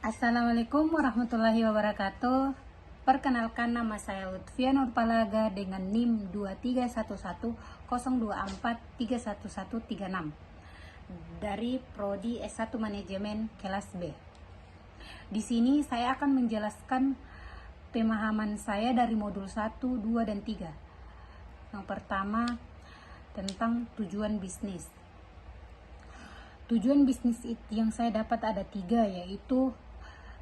Assalamualaikum warahmatullahi wabarakatuh. Perkenalkan, nama saya Lutfia Nurpalaga dengan NIM 231102431136 dari Prodi S1 Manajemen kelas B. Di sini saya akan menjelaskan pemahaman saya dari modul 1, 2, dan 3. Yang pertama, tentang tujuan bisnis. Tujuan bisnis yang saya dapat ada 3, yaitu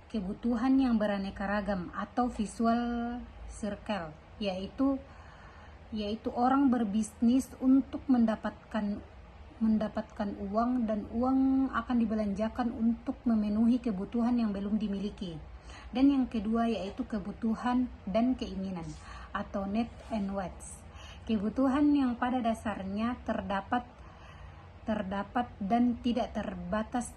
kebutuhan yang beraneka ragam atau visual circle, yaitu orang berbisnis untuk mendapatkan uang, dan uang akan dibelanjakan untuk memenuhi kebutuhan yang belum dimiliki. Dan yang kedua yaitu kebutuhan dan keinginan atau need and wants. Kebutuhan yang pada dasarnya terdapat dan tidak terbatas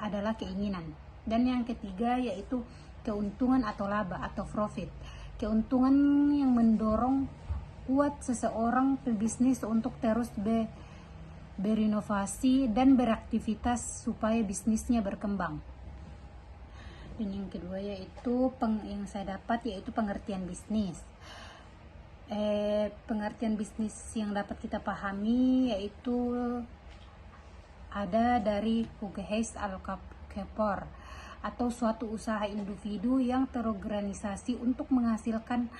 adalah keinginan. Dan yang ketiga yaitu keuntungan atau laba atau profit. Keuntungan yang mendorong kuat seseorang pebisnis untuk terus berinovasi dan beraktivitas supaya bisnisnya berkembang. Dan yang kedua yaitu yang saya dapat yaitu pengertian bisnis. Pengertian bisnis yang dapat kita pahami yaitu ada dari Hugeheis Al-Kapor, atau suatu usaha individu yang terorganisasi untuk menghasilkan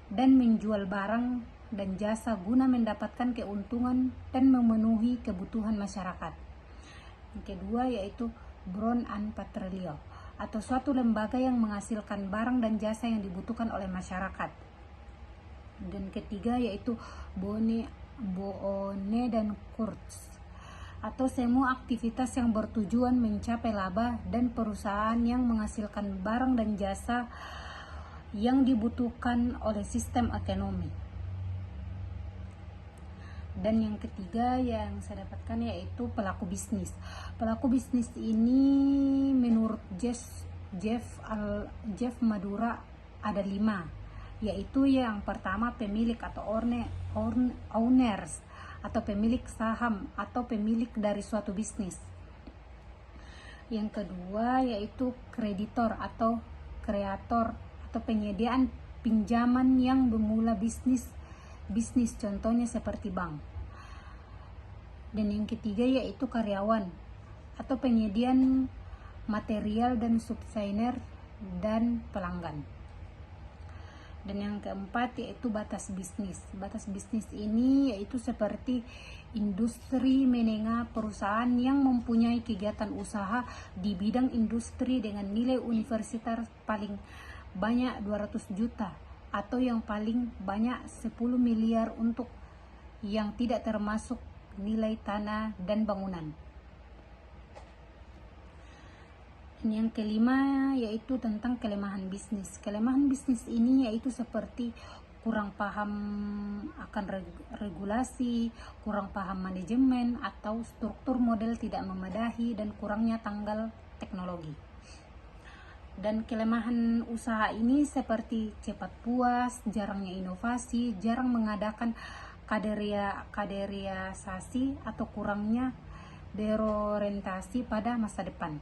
dan menjual barang dan jasa guna mendapatkan keuntungan dan memenuhi kebutuhan masyarakat. Yang kedua yaitu Brown and Petroleo, atau suatu lembaga yang menghasilkan barang dan jasa yang dibutuhkan oleh masyarakat. Dan ketiga yaitu Boone dan Kurtz, atau semua aktivitas yang bertujuan mencapai laba dan perusahaan yang menghasilkan barang dan jasa yang dibutuhkan oleh sistem ekonomi. Dan yang ketiga yang saya dapatkan yaitu pelaku bisnis. Pelaku bisnis ini menurut Jeff Madura ada 5, yaitu yang pertama pemilik atau owners, atau pemilik saham atau pemilik dari suatu bisnis. Yang kedua yaitu kreditor atau kreator atau penyediaan pinjaman yang bermula bisnis, contohnya seperti bank. Dan yang ketiga yaitu karyawan atau penyediaan material dan supplier dan pelanggan. Dan yang keempat yaitu batas bisnis. Batas bisnis ini yaitu seperti industri menengah, perusahaan yang mempunyai kegiatan usaha di bidang industri dengan nilai universitas paling banyak 200 juta atau yang paling banyak 10 miliar untuk yang tidak termasuk nilai tanah dan bangunan. Yang kelima yaitu tentang kelemahan bisnis. Kelemahan bisnis ini yaitu seperti kurang paham akan regulasi, kurang paham manajemen atau struktur model tidak memadai, dan kurangnya tanggal teknologi. Dan kelemahan usaha ini seperti cepat puas, jarangnya inovasi, jarang mengadakan kaderisasi atau kurangnya berorientasi pada masa depan.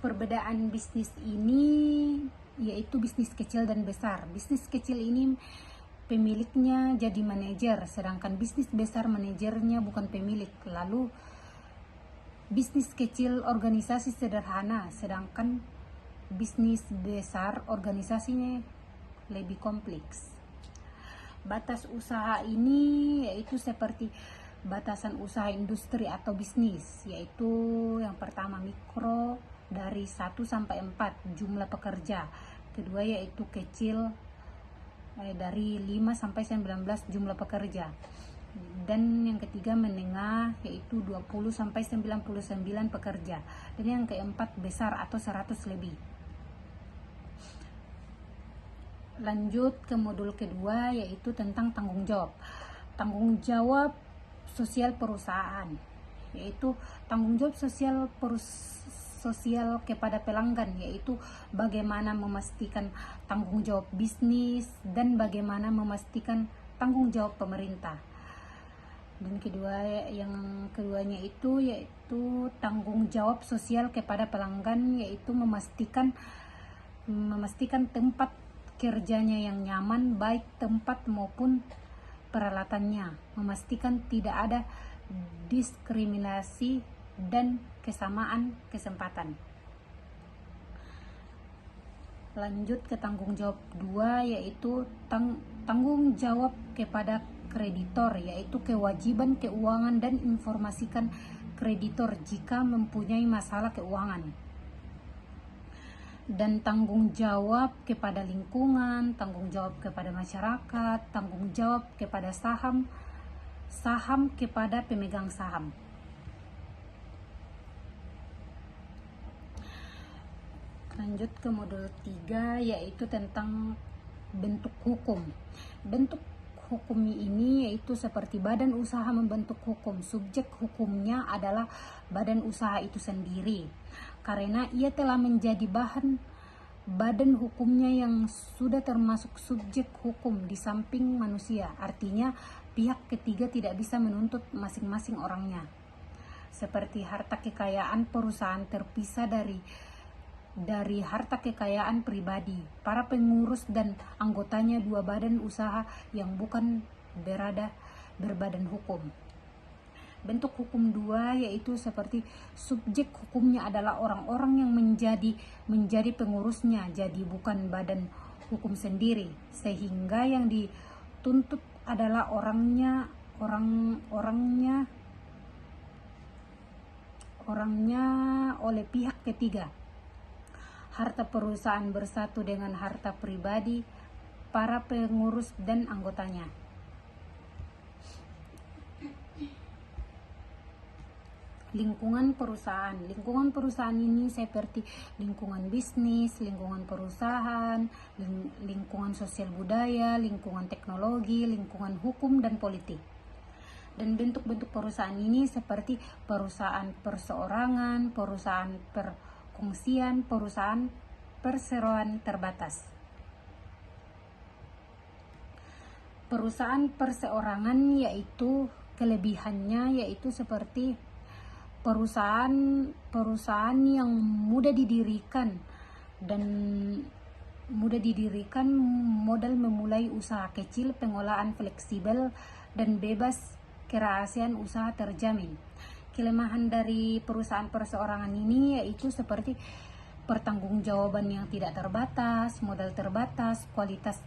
Perbedaan bisnis ini yaitu bisnis kecil dan besar. Bisnis kecil ini pemiliknya jadi manajer, sedangkan bisnis besar manajernya bukan pemilik. Lalu bisnis kecil organisasi sederhana, sedangkan bisnis besar organisasinya lebih kompleks. Batas usaha ini yaitu seperti batasan usaha industri atau bisnis, yaitu yang pertama mikro dari 1 sampai 4 jumlah pekerja. Kedua yaitu kecil dari 5 sampai 19 jumlah pekerja. Dan yang ketiga menengah yaitu 20 sampai 99 pekerja. Dan yang keempat besar atau 100 lebih. Lanjut ke modul kedua yaitu tentang tanggung jawab. Tanggung jawab sosial perusahaan, yaitu tanggung jawab sosial kepada pelanggan, yaitu bagaimana memastikan tanggung jawab bisnis dan bagaimana memastikan tanggung jawab pemerintah. Dan yang keduanya itu yaitu tanggung jawab sosial kepada pelanggan, yaitu memastikan tempat kerjanya yang nyaman, baik tempat maupun peralatannya, memastikan tidak ada diskriminasi dan kesamaan kesempatan. Lanjut ke tanggung jawab 2, yaitu tanggung jawab kepada kreditor, yaitu kewajiban keuangan dan informasikan kreditor jika mempunyai masalah keuangan. Dan tanggung jawab kepada lingkungan, tanggung jawab kepada masyarakat, tanggung jawab kepada saham kepada pemegang saham. Lanjut ke modul 3, yaitu tentang bentuk hukum. Bentuk hukum ini yaitu seperti badan usaha membentuk hukum. Subjek hukumnya adalah badan usaha itu sendiri, karena ia telah menjadi badan hukumnya yang sudah termasuk subjek hukum di samping manusia. Artinya pihak ketiga tidak bisa menuntut masing-masing orangnya. Seperti harta kekayaan perusahaan terpisah dari harta kekayaan pribadi, para pengurus dan anggotanya dua badan usaha yang bukan berbadan hukum. Bentuk hukum 2 yaitu seperti subjek hukumnya adalah orang-orang yang menjadi pengurusnya, jadi bukan badan hukum sendiri, sehingga yang dituntut adalah orangnya oleh pihak ketiga. Harta perusahaan bersatu dengan harta pribadi para pengurus dan anggotanya. Lingkungan perusahaan ini seperti lingkungan bisnis, lingkungan perusahaan, lingkungan sosial budaya, lingkungan teknologi, lingkungan hukum dan politik. Dan bentuk-bentuk perusahaan ini seperti perusahaan perseorangan, perusahaan perkongsian, perusahaan perseroan terbatas. Perusahaan perseorangan yaitu kelebihannya yaitu seperti perusahaan yang mudah didirikan, modal memulai usaha kecil, pengolahan fleksibel dan bebas, kerahasiaan usaha terjamin. Kelemahan dari perusahaan perseorangan ini yaitu seperti pertanggungjawaban yang tidak terbatas, modal terbatas, kualitas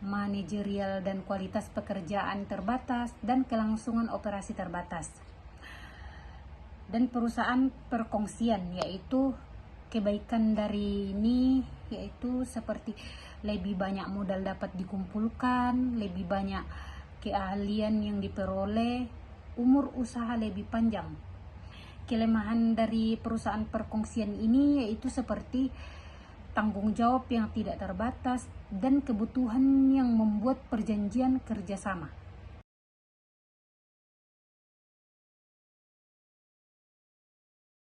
manajerial dan kualitas pekerjaan terbatas, dan kelangsungan operasi terbatas. Dan perusahaan perkongsian yaitu kebaikan dari ini yaitu seperti lebih banyak modal dapat dikumpulkan, lebih banyak keahlian yang diperoleh, umur usaha lebih panjang. Kelemahan dari perusahaan perkongsian ini yaitu seperti tanggung jawab yang tidak terbatas dan kebutuhan yang membuat perjanjian kerjasama.